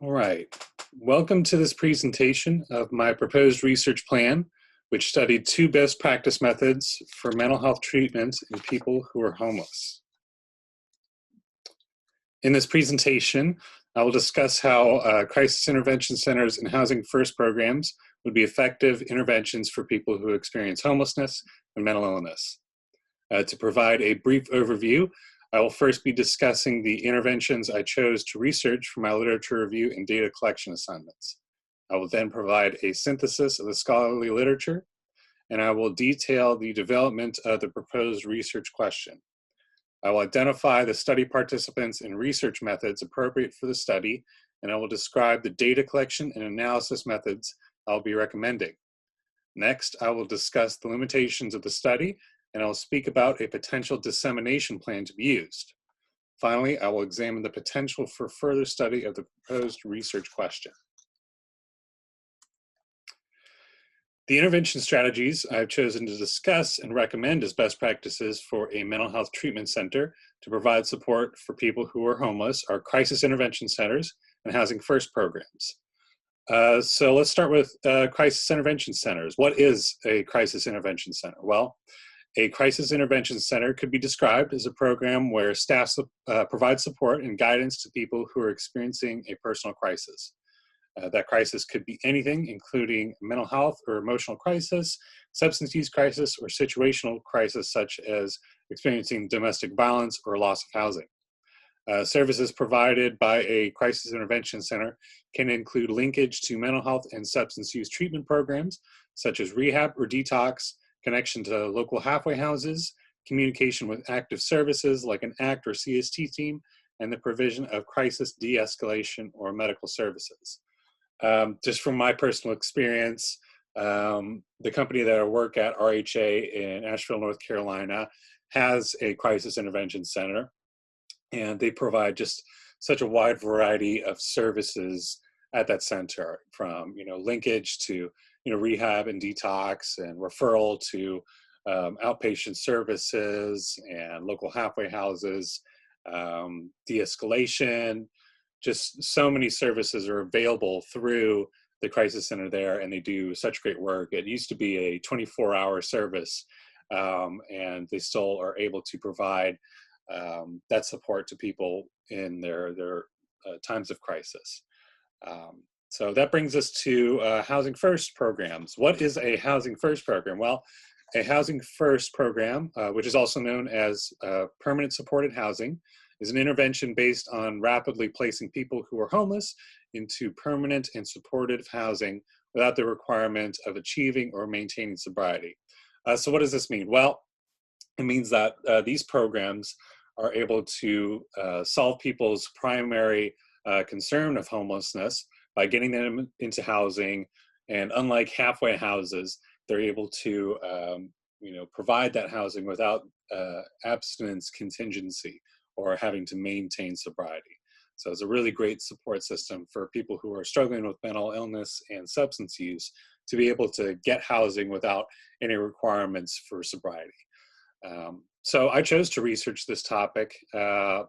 All right. Welcome to this presentation of my proposed research plan, which studied two best practice methods for mental health treatment in people who are homeless. In this presentation, I will discuss how crisis intervention centers and housing first programs would be effective interventions for people who experience homelessness and mental illness. To provide a brief overview, I will first be discussing the interventions I chose to research for my literature review and data collection assignments. I will then provide a synthesis of the scholarly literature, and I will detail the development of the proposed research question. I will identify the study participants and research methods appropriate for the study, and I will describe the data collection and analysis methods I'll be recommending. Next, I will discuss the limitations of the study, and I'll speak about a potential dissemination plan to be used. Finally, I will examine the potential for further study of the proposed research question. The intervention strategies I've chosen to discuss and recommend as best practices for a mental health treatment center to provide support for people who are homeless are crisis intervention centers and housing first programs. So let's start with crisis intervention centers. What is a crisis intervention center? Well, a crisis intervention center could be described as a program where staff provide support and guidance to people who are experiencing a personal crisis. That crisis could be anything, including mental health or emotional crisis, substance use crisis, or situational crisis such as experiencing domestic violence or loss of housing. Services provided by a crisis intervention center can include linkage to mental health and substance use treatment programs, such as rehab or detox, connection to local halfway houses, communication with active services like an ACT or CST team, and the provision of crisis de-escalation or medical services. Just from my personal experience, the company that I work at, RHA in Asheville, North Carolina, has a crisis intervention center, and they provide just such a wide variety of services at that center, from linkage to rehab and detox, and referral to outpatient services and local halfway houses, de-escalation. Just so many services are available through the crisis center there, and they do such great work. It used to be a 24-hour service, and they still are able to provide that support to people in their times of crisis. So that brings us to Housing First programs. What is a Housing First program? Well, a Housing First program, which is also known as permanent supported housing, is an intervention based on rapidly placing people who are homeless into permanent and supportive housing without the requirement of achieving or maintaining sobriety. So what does this mean? Well, it means that these programs are able to solve people's primary concern of homelessness by getting them into housing, and unlike halfway houses, they're able to provide that housing without abstinence contingency or having to maintain sobriety. So it's a really great support system for people who are struggling with mental illness and substance use to be able to get housing without any requirements for sobriety. So I chose to research this topic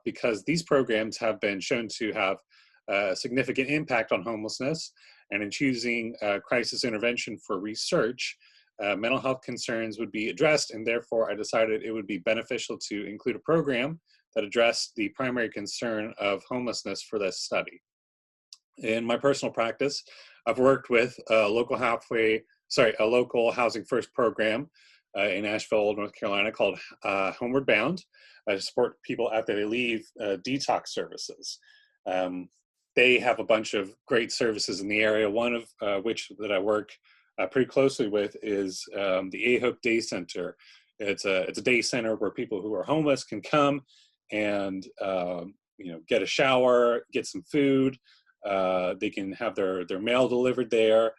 because these programs have been shown to have a significant impact on homelessness, and in choosing crisis intervention for research, mental health concerns would be addressed, and therefore I decided it would be beneficial to include a program that addressed the primary concern of homelessness for this study. In my personal practice, I've worked with a local Housing First program in Asheville, North Carolina, called Homeward Bound, to support people after they leave detox services. They have a bunch of great services in the area, one of which that I work pretty closely with is the A-Hope Day Center. It's a day center where people who are homeless can come and get a shower, get some food. They can have their mail delivered there.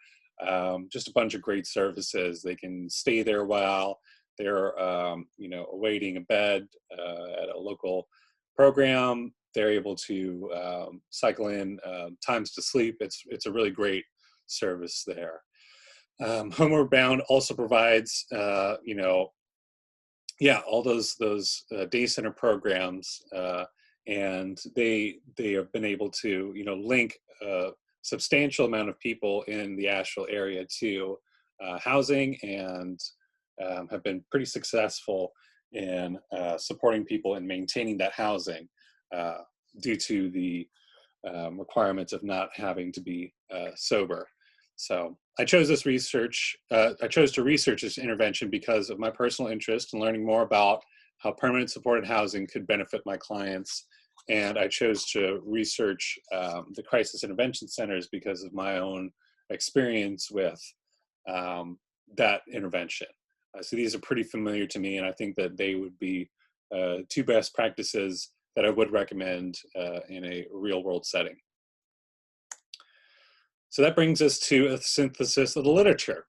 Just a bunch of great services. They can stay there while they're awaiting a bed at a local program. They're able to cycle in times to sleep. It's a really great service there. Homeward Bound also provides all those day center programs and they have been able to, you know, link a substantial amount of people in the Asheville area to housing, and have been pretty successful in supporting people in maintaining that housing due to the requirements of not having to be sober. So I chose this research, I chose to research this intervention because of my personal interest in learning more about how permanent supported housing could benefit my clients. And I chose to research the crisis intervention centers because of my own experience with that intervention. So these are pretty familiar to me, and I think that they would be two best practices that I would recommend in a real world setting. So that brings us to a synthesis of the literature.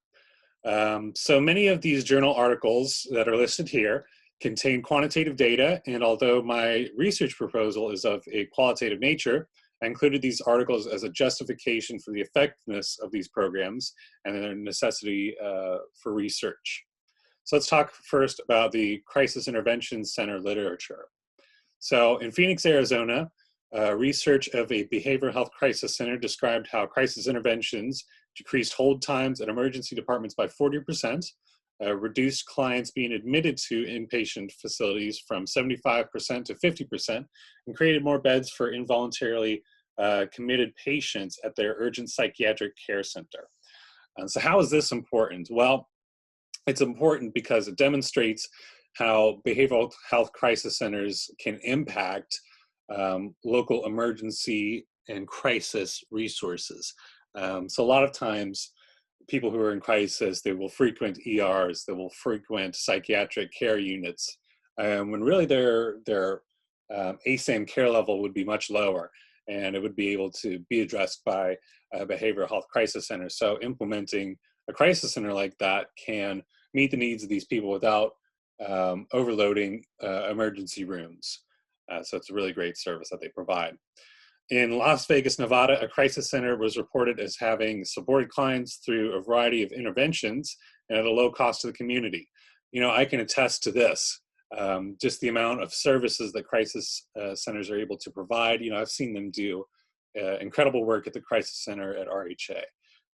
So many of these journal articles that are listed here contain quantitative data, and although my research proposal is of a qualitative nature, I included these articles as a justification for the effectiveness of these programs and their necessity for research. So let's talk first about the Crisis Intervention Center literature. So in Phoenix, Arizona, research of a behavioral health crisis center described how crisis interventions decreased hold times at emergency departments by 40%, reduced clients being admitted to inpatient facilities from 75% to 50%, and created more beds for involuntarily committed patients at their urgent psychiatric care center. So how is this important? Well, it's important because it demonstrates how behavioral health crisis centers can impact local emergency and crisis resources. So a lot of times, people who are in crisis, they will frequent ERs, they will frequent psychiatric care units, when really their ASAM care level would be much lower, and it would be able to be addressed by a behavioral health crisis center. So implementing a crisis center like that can meet the needs of these people without overloading emergency rooms. So it's a really great service that they provide. In Las Vegas, Nevada, a crisis center was reported as having supported clients through a variety of interventions and at a low cost to the community. You know, I can attest to this. Just the amount of services that crisis centers are able to provide. You know, I've seen them do incredible work at the crisis center at RHA.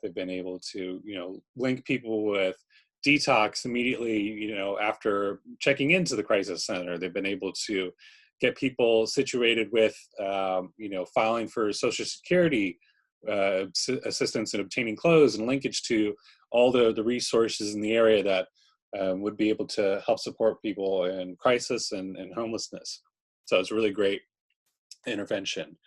They've been able to, you know, link people with detox immediately, you know, after checking into the crisis center. They've been able to get people situated with, you know, filing for Social Security assistance and obtaining clothes, and linkage to all the resources in the area that would be able to help support people in crisis and homelessness. So it's a really great intervention.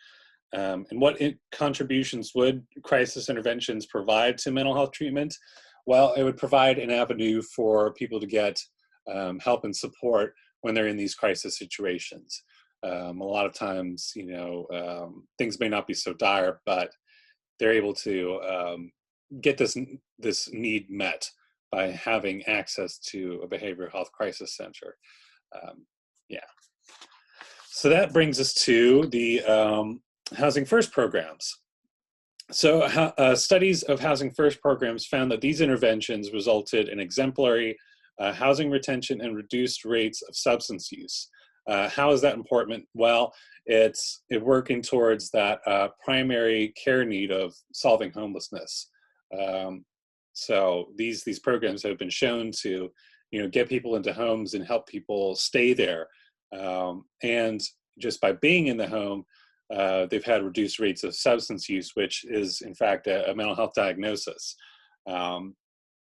And what contributions would crisis interventions provide to mental health treatment? Well, it would provide an avenue for people to get help and support when they're in these crisis situations. A lot of times, you know, things may not be so dire, but they're able to get this need met by having access to a behavioral health crisis center. Yeah. So that brings us to the Housing First programs. So studies of Housing First programs found that these interventions resulted in exemplary housing retention and reduced rates of substance use. How is that important? Well, it's working towards that primary care need of solving homelessness. So these programs have been shown to, you know, get people into homes and help people stay there. And just by being in the home, they've had reduced rates of substance use, which is in fact a mental health diagnosis.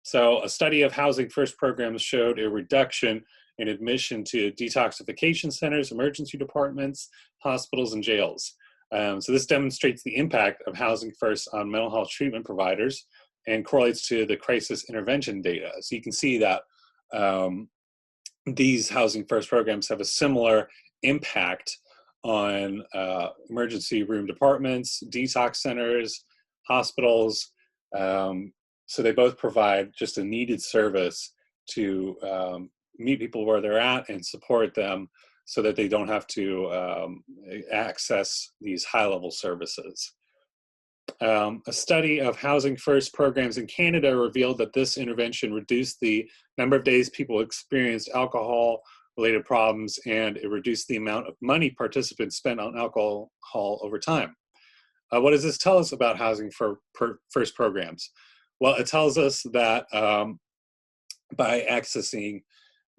So a study of Housing First programs showed a reduction in admission to detoxification centers, emergency departments, hospitals, and jails. So this demonstrates the impact of Housing First on mental health treatment providers and correlates to the crisis intervention data. So you can see that these Housing First programs have a similar impact on emergency room departments, detox centers, hospitals. So they both provide just a needed service to meet people where they're at and support them so that they don't have to access these high-level services. A study of Housing First programs in Canada revealed that this intervention reduced the number of days people experienced alcohol related problems, and it reduced the amount of money participants spent on alcohol over time. What does this tell us about housing for first programs? Well, it tells us that by accessing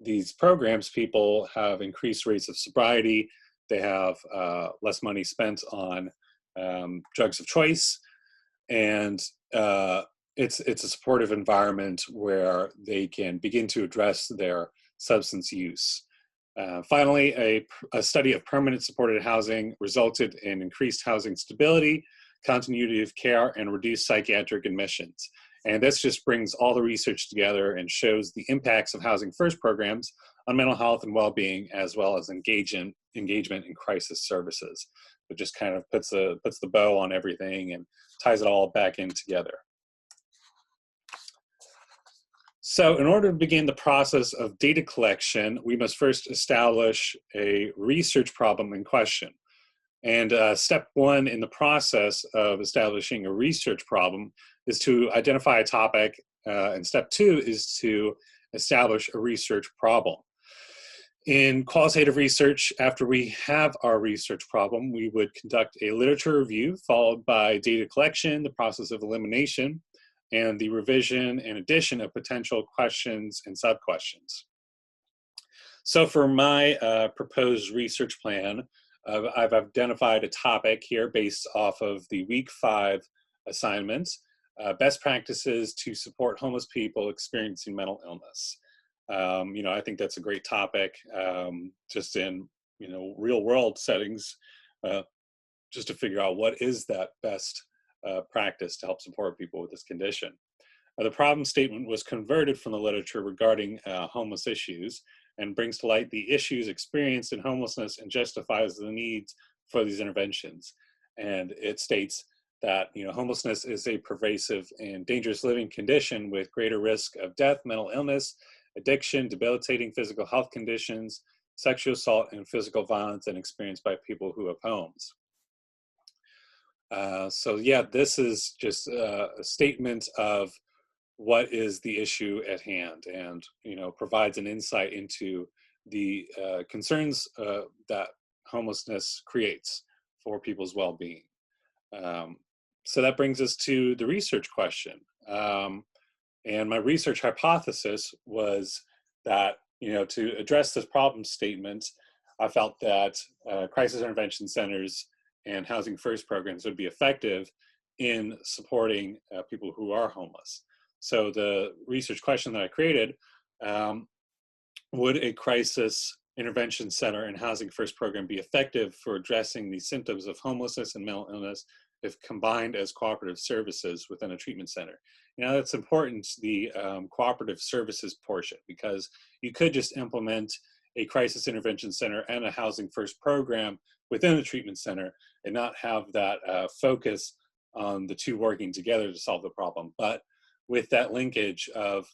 these programs, people have increased rates of sobriety. They have less money spent on drugs of choice, and it's a supportive environment where they can begin to address their substance use. Finally, a study of permanent supported housing resulted in increased housing stability, continuity of care, and reduced psychiatric admissions. And this just brings all the research together and shows the impacts of housing first programs on mental health and well-being, as well as engagement in crisis services. It just kind of puts the bow on everything and ties it all back in together. So in order to begin the process of data collection, we must first establish a research problem in question. And step one in the process of establishing a research problem is to identify a topic, and step two is to establish a research problem. In qualitative research, after we have our research problem, we would conduct a literature review followed by data collection, the process of elimination, and the revision and addition of potential questions and sub-questions. So for my proposed research plan, I've identified a topic here based off of the week 5 assignments, best practices to support homeless people experiencing mental illness. I think that's a great topic, just in, real world settings, just to figure out what is that best practice to help support people with this condition. The problem statement was converted from the literature regarding homeless issues and brings to light the issues experienced in homelessness and justifies the needs for these interventions. And it states that homelessness is a pervasive and dangerous living condition with greater risk of death, mental illness, addiction, debilitating physical health conditions, sexual assault, and physical violence, and experienced by people who have homes. So yeah, this is just a statement of what is the issue at hand, and provides an insight into the concerns that homelessness creates for people's well-being. So that brings us to the research question. And my research hypothesis was that, to address this problem statement, I felt that crisis intervention centers and housing first programs would be effective in supporting people who are homeless. So the research question that I created, would a crisis intervention center and housing first program be effective for addressing the symptoms of homelessness and mental illness if combined as cooperative services within a treatment center? That's important, the cooperative services portion, because you could just implement a crisis intervention center and a housing first program within the treatment center and not have that focus on the two working together to solve the problem. But with that linkage of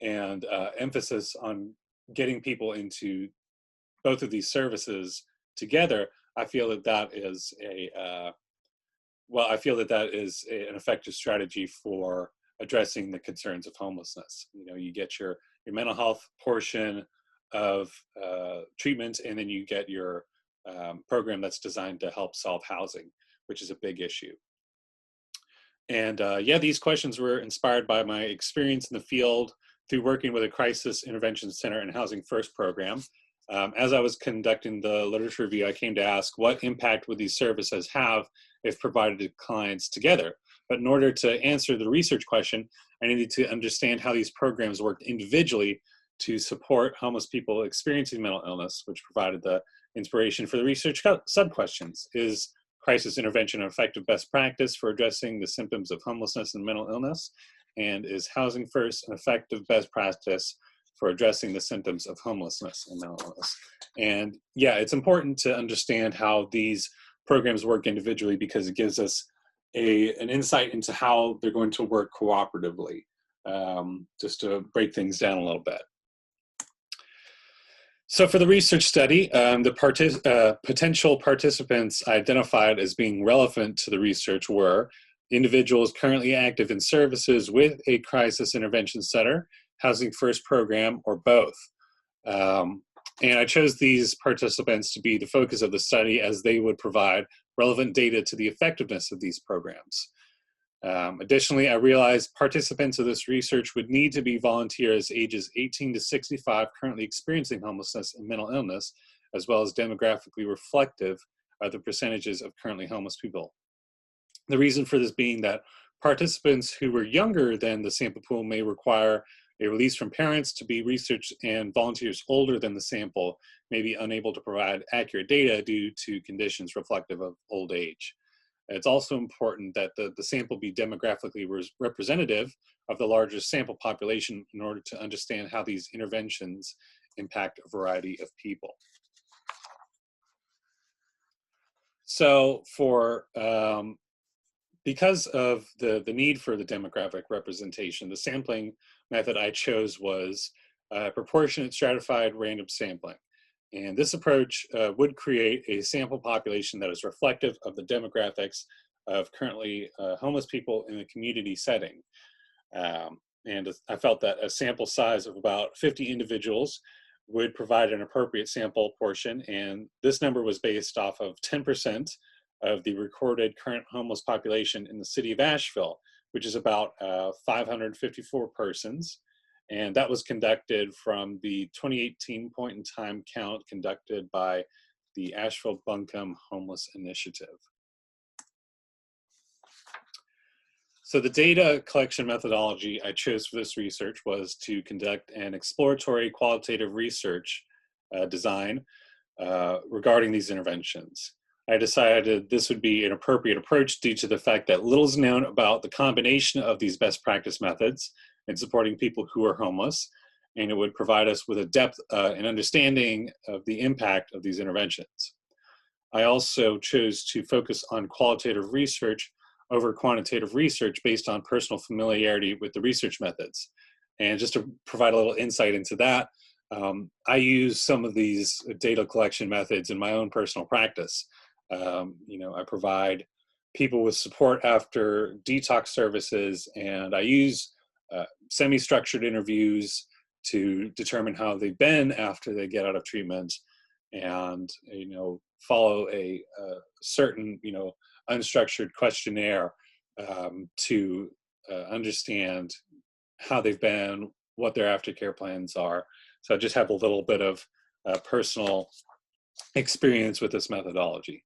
and emphasis on getting people into both of these services together, I feel that that is an effective strategy for addressing the concerns of homelessness. You get your mental health portion of treatment, and then you get your program that's designed to help solve housing, which is a big issue. And these questions were inspired by my experience in the field through working with a crisis intervention center and housing first program. As I was conducting the literature review, I came to ask, what impact would these services have if provided to clients together? But in order to answer the research question, I needed to understand how these programs worked individually to support homeless people experiencing mental illness, which provided the inspiration for the research sub-questions. Is crisis intervention an effective best practice for addressing the symptoms of homelessness and mental illness? And is housing first an effective best practice for addressing the symptoms of homelessness and mental illness? And yeah, it's important to understand how these programs work individually, because it gives us an insight into how they're going to work cooperatively, just to break things down a little bit. So for the research study, the potential participants identified as being relevant to the research were individuals currently active in services with a crisis intervention center, housing first program, or both. And I chose these participants to be the focus of the study as they would provide relevant data to the effectiveness of these programs. Additionally, I realized participants of this research would need to be volunteers ages 18 to 65 currently experiencing homelessness and mental illness, as well as demographically reflective of the percentages of currently homeless people. The reason for this being that participants who were younger than the sample pool may require a release from parents to be researched, and volunteers older than the sample may be unable to provide accurate data due to conditions reflective of old age. It's also important that the sample be demographically representative of the larger sample population in order to understand how these interventions impact a variety of people. So because of the need for the demographic representation, the sampling method I chose was proportionate stratified random sampling. And this approach would create a sample population that is reflective of the demographics of currently homeless people in a community setting. And I felt that a sample size of about 50 individuals would provide an appropriate sample portion, and this number was based off of 10% of the recorded current homeless population in the city of Asheville, which is about 554 persons. And that was conducted from the 2018 point in time count conducted by the Asheville Buncombe Homeless Initiative. So the data collection methodology I chose for this research was to conduct an exploratory qualitative research design regarding these interventions. I decided this would be an appropriate approach due to the fact that little is known about the combination of these best practice methods in supporting people who are homeless, and it would provide us with a depth and understanding of the impact of these interventions. I also chose to focus on qualitative research over quantitative research based on personal familiarity with the research methods. And just to provide a little insight into that, I use some of these data collection methods in my own personal practice. I provide people with support after detox services, and I use semi-structured interviews to determine how they've been after they get out of treatment, and follow a certain unstructured questionnaire to understand how they've been, what their aftercare plans are. So I just have a little bit of personal experience with this methodology.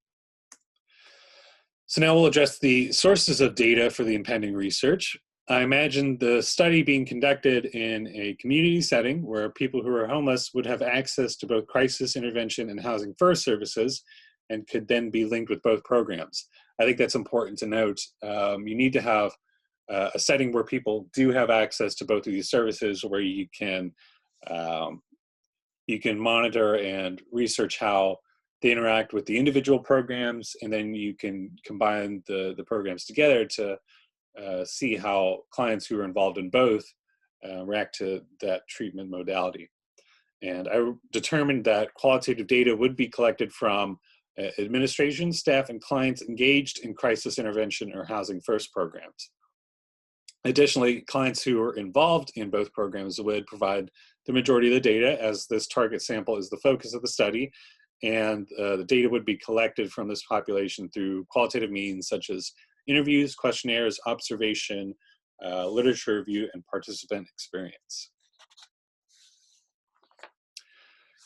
So now we'll address the sources of data for the impending research. I imagine the study being conducted in a community setting where people who are homeless would have access to both crisis intervention and housing first services, and could then be linked with both programs. I think that's important to note. You need to have a setting where people do have access to both of these services, where you can monitor and research how they interact with the individual programs, and then you can combine the programs together to see how clients who are involved in both react to that treatment modality. And I determined that qualitative data would be collected from administration, staff, and clients engaged in crisis intervention or housing first programs. Additionally, clients who are involved in both programs would provide the majority of the data, as this target sample is the focus of the study, and the data would be collected from this population through qualitative means such as interviews, questionnaires, observation, literature review, and participant experience.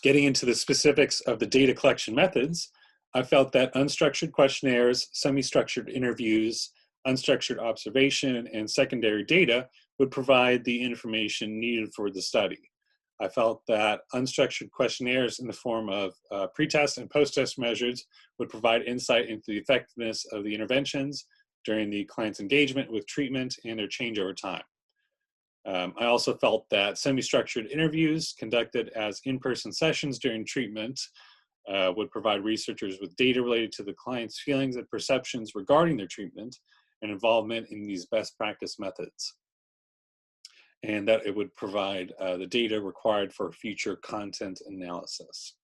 Getting into the specifics of the data collection methods, I felt that unstructured questionnaires, semi-structured interviews, unstructured observation, and secondary data would provide the information needed for the study. I felt that unstructured questionnaires in the form of pre-test and post-test measures would provide insight into the effectiveness of the interventions during the client's engagement with treatment and their change over time. I also felt that semi-structured interviews conducted as in-person sessions during treatment would provide researchers with data related to the client's feelings and perceptions regarding their treatment and involvement in these best practice methods, and that it would provide the data required for future content analysis.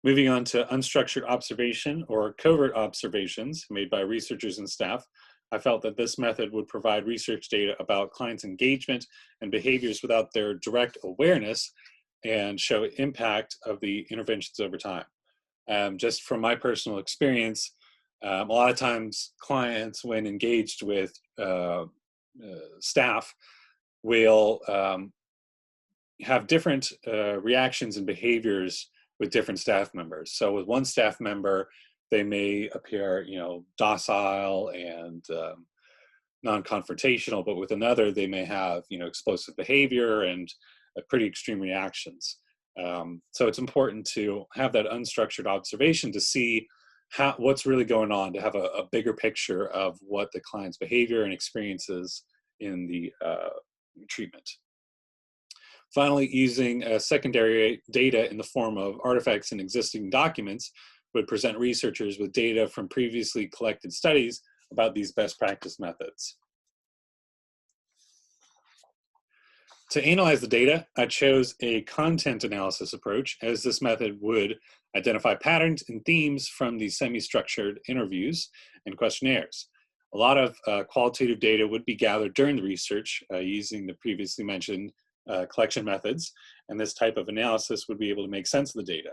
Moving on to unstructured observation or covert observations made by researchers and staff, I felt that this method would provide research data about clients' engagement and behaviors without their direct awareness, and show impact of the interventions over time. Just from my personal experience, a lot of times clients, when engaged with staff, will have different reactions and behaviors with different staff members. So with one staff member, they may appear, docile and non-confrontational, but with another, they may have, explosive behavior and pretty extreme reactions. So it's important to have that unstructured observation to see what's really going on, to have a bigger picture of what the client's behavior and experiences in the treatment. Finally, using secondary data in the form of artifacts and existing documents would present researchers with data from previously collected studies about these best practice methods. To analyze the data, I chose a content analysis approach, as this method would identify patterns and themes from the semi-structured interviews and questionnaires. A lot of qualitative data would be gathered during the research using the previously mentioned collection methods, and this type of analysis would be able to make sense of the data.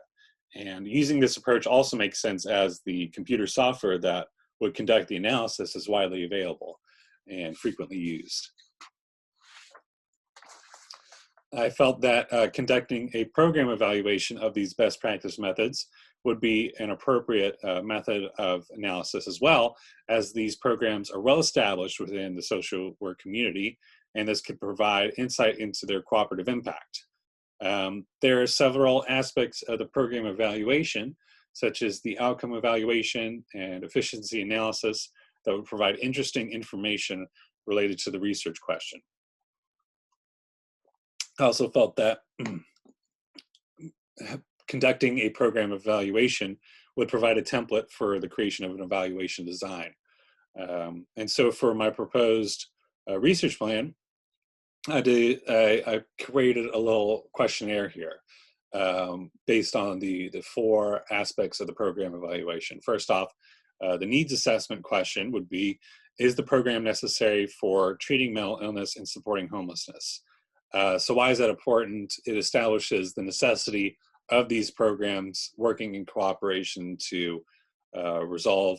And using this approach also makes sense, as the computer software that would conduct the analysis is widely available and frequently used. I felt that conducting a program evaluation of these best practice methods would be an appropriate method of analysis, as well, as these programs are well established within the social work community, and this could provide insight into their cooperative impact. There are several aspects of the program evaluation, such as the outcome evaluation and efficiency analysis, that would provide interesting information related to the research question. I also felt that conducting a program evaluation would provide a template for the creation of an evaluation design. And so for my proposed research plan, I created a little questionnaire here based on the 4 aspects of the program evaluation. First off, the needs assessment question would be, is the program necessary for treating mental illness and supporting homelessness? So why is that important? It establishes the necessity of these programs working in cooperation to resolve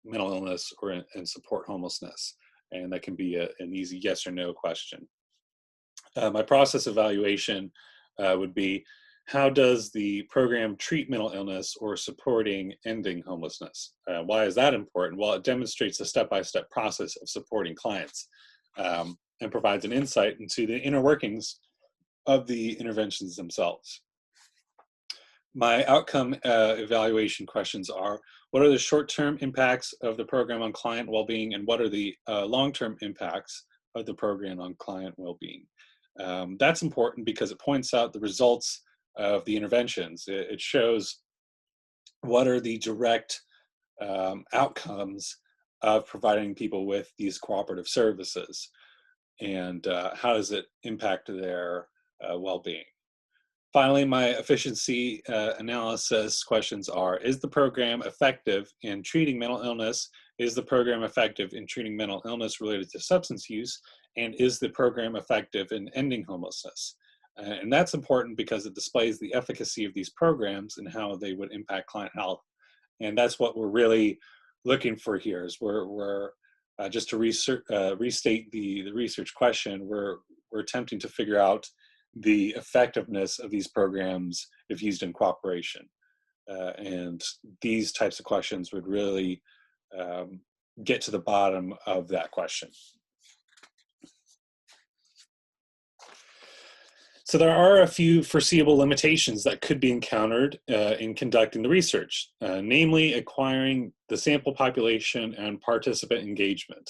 mental illness and support homelessness. And that can be an easy yes or no question. My process evaluation would be, how does the program treat mental illness or supporting ending homelessness? Why is that important? Well, it demonstrates a step-by-step process of supporting clients and provides an insight into the inner workings of the interventions themselves. My outcome evaluation questions are, what are the short-term impacts of the program on client well-being, and what are the long-term impacts of the program on client well-being? That's important because it points out the results of the interventions. It shows what are the direct outcomes of providing people with these cooperative services, and how does it impact their well-being. Finally, my efficiency analysis questions are, is the program effective in treating mental illness? Is the program effective in treating mental illness related to substance use? And is the program effective in ending homelessness? And that's important because it displays the efficacy of these programs and how they would impact client health. And that's what we're really looking for here, is we're just to restate the research question, we're attempting to figure out the effectiveness of these programs if used in cooperation. And these types of questions would really get to the bottom of that question. So there are a few foreseeable limitations that could be encountered in conducting the research, namely acquiring the sample population and participant engagement.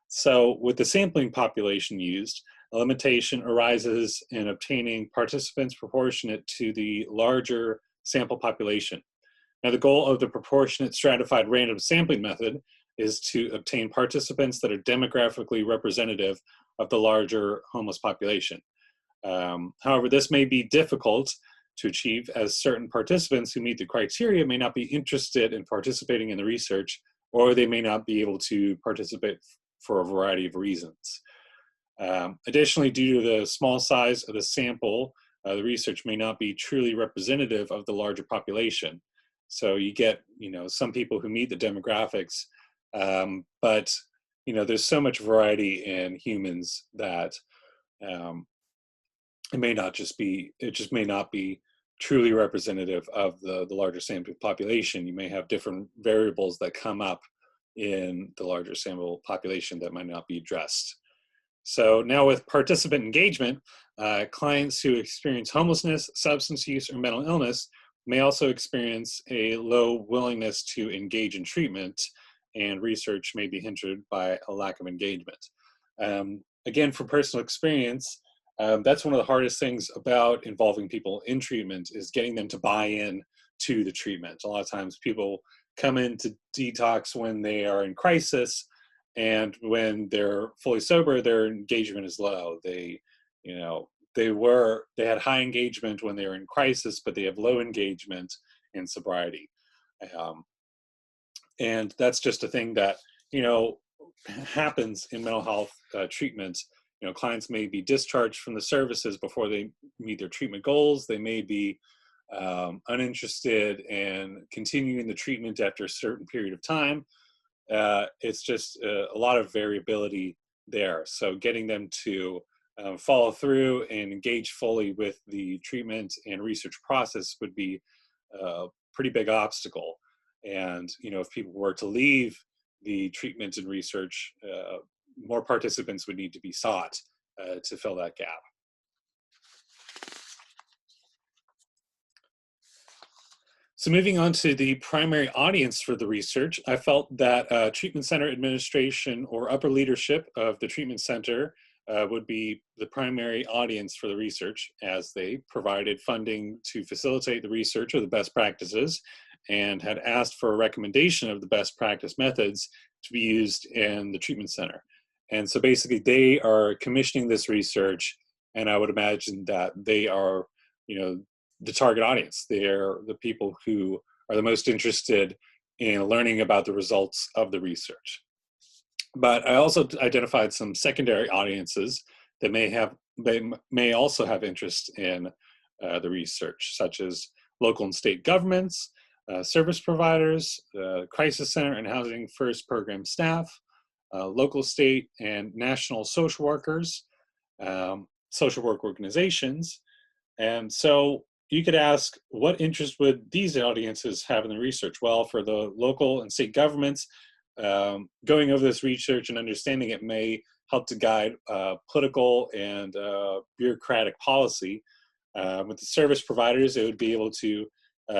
So with the sampling population used, a limitation arises in obtaining participants proportionate to the larger sample population. Now, the goal of the proportionate stratified random sampling method is to obtain participants that are demographically representative of the larger homeless population. However, this may be difficult to achieve, as certain participants who meet the criteria may not be interested in participating in the research, or they may not be able to participate for a variety of reasons. Additionally, due to the small size of the sample, the research may not be truly representative of the larger population. So you get, some people who meet the demographics, but there's so much variety in humans that um, it just may not be truly representative of the larger sample population. You may have different variables that come up in the larger sample population that might not be addressed. So now with participant engagement, clients who experience homelessness, substance use, or mental illness may also experience a low willingness to engage in treatment, and research may be hindered by a lack of engagement. Again, from personal experience, that's one of the hardest things about involving people in treatment is getting them to buy in to the treatment. A lot of times people come into detox when they are in crisis, and when they're fully sober, their engagement is low. They had high engagement when they were in crisis, but they have low engagement in sobriety. And that's just a thing that, happens in mental health treatment. Clients may be discharged from the services before they meet their treatment goals. They may be uninterested in continuing the treatment after a certain period of time. It's just a lot of variability there. So getting them to follow through and engage fully with the treatment and research process would be a pretty big obstacle. And, if people were to leave the treatment and research, more participants would need to be sought to fill that gap. So moving on to the primary audience for the research, I felt that treatment center administration or upper leadership of the treatment center would be the primary audience for the research, as they provided funding to facilitate the research of the best practices and had asked for a recommendation of the best practice methods to be used in the treatment center. And so basically they are commissioning this research, and I would imagine that they are, the target audience. They're the people who are the most interested in learning about the results of the research. But I also identified some secondary audiences that may also have interest in the research, such as local and state governments, service providers, crisis center and housing first program staff, local, state, and national social workers, social work organizations. And so you could ask, what interest would these audiences have in the research? Well, for the local and state governments, going over this research and understanding it may help to guide political and bureaucratic policy. With the service providers, it would be able to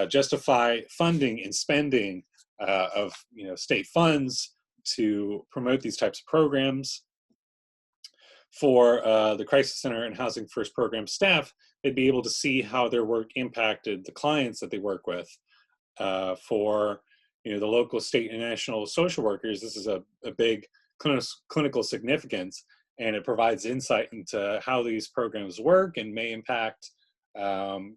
justify funding and spending of state funds to promote these types of programs. For the Crisis Center and Housing First program staff, they'd be able to see how their work impacted the clients that they work with. For the local, state, and national social workers, this is a big clinical significance, and it provides insight into how these programs work and may impact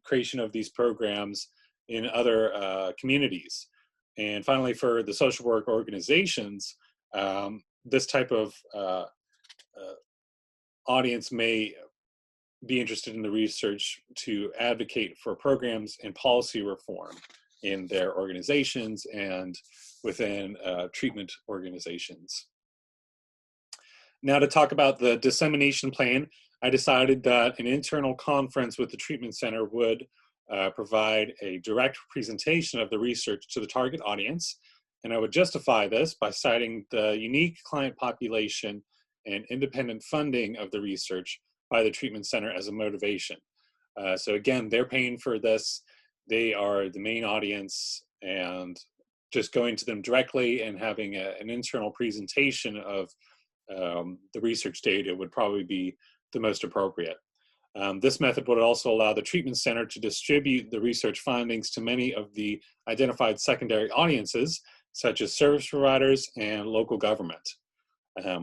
creation of these programs in other communities. And finally, for the social work organizations, this type of audience may be interested in the research to advocate for programs and policy reform in their organizations and within treatment organizations. Now, to talk about the dissemination plan, I decided that an internal conference with the treatment center would provide a direct presentation of the research to the target audience, and I would justify this by citing the unique client population and independent funding of the research by the treatment center as a motivation. So again, they're paying for this. They are the main audience, and just going to them directly and having an internal presentation of the research data would probably be the most appropriate. This method would also allow the treatment center to distribute the research findings to many of the identified secondary audiences, such as service providers and local government. I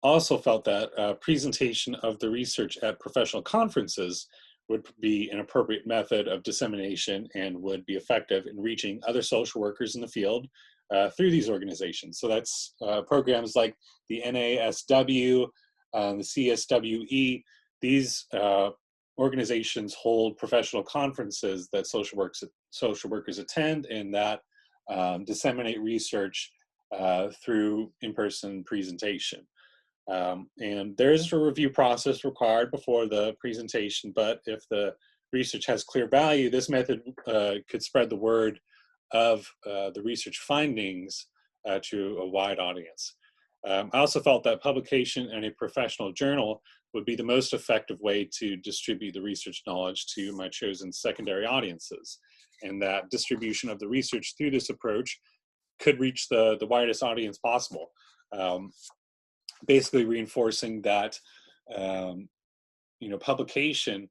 also felt that presentation of the research at professional conferences would be an appropriate method of dissemination and would be effective in reaching other social workers in the field through these organizations. So that's programs like the NASW, the CSWE, these organizations hold professional conferences that social workers attend, and that disseminate research through in-person presentation. And there is a review process required before the presentation, but if the research has clear value, this method could spread the word of the research findings to a wide audience. I also felt that publication in a professional journal would be the most effective way to distribute the research knowledge to my chosen secondary audiences, and that distribution of the research through this approach could reach the widest audience possible. Basically reinforcing that publication,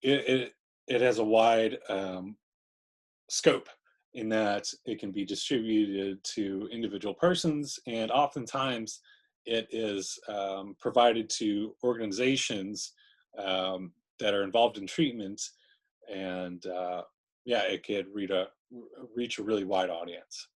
it has a wide scope, in that it can be distributed to individual persons, and oftentimes it is provided to organizations that are involved in treatment, and yeah, it could reach a really wide audience.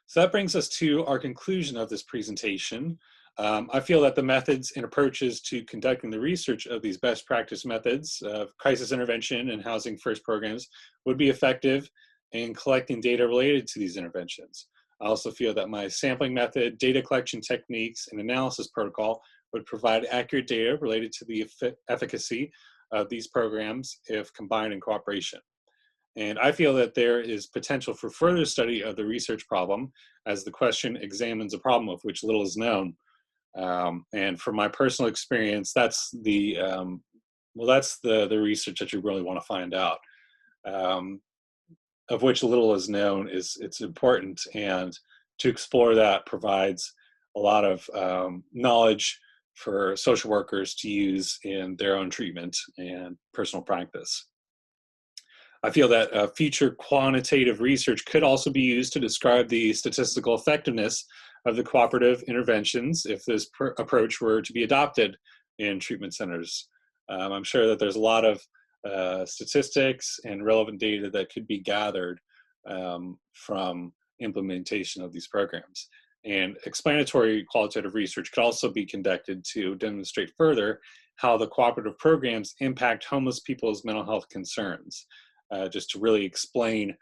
So that brings us to our conclusion of this presentation. I feel that the methods and approaches to conducting the research of these best practice methods of crisis intervention and housing first programs would be effective in collecting data related to these interventions. I also feel that my sampling method, data collection techniques, and analysis protocol would provide accurate data related to the efficacy of these programs if combined in cooperation. And I feel that there is potential for further study of the research problem, as the question examines a problem of which little is known. And from my personal experience, that's the research that you really want to find out. Of which little is known, it's important, and to explore that provides a lot of knowledge for social workers to use in their own treatment and personal practice. I feel that future quantitative research could also be used to describe the statistical effectiveness of the cooperative interventions if this approach were to be adopted in treatment centers. I'm sure that there's a lot of statistics and relevant data that could be gathered from implementation of these programs. And explanatory qualitative research could also be conducted to demonstrate further how the cooperative programs impact homeless people's mental health concerns. Just to really explain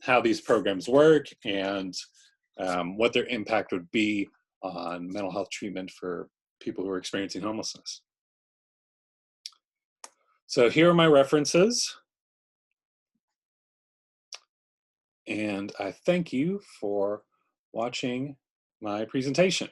how these programs work and what their impact would be on mental health treatment for people who are experiencing homelessness. So here are my references, and I thank you for watching my presentation.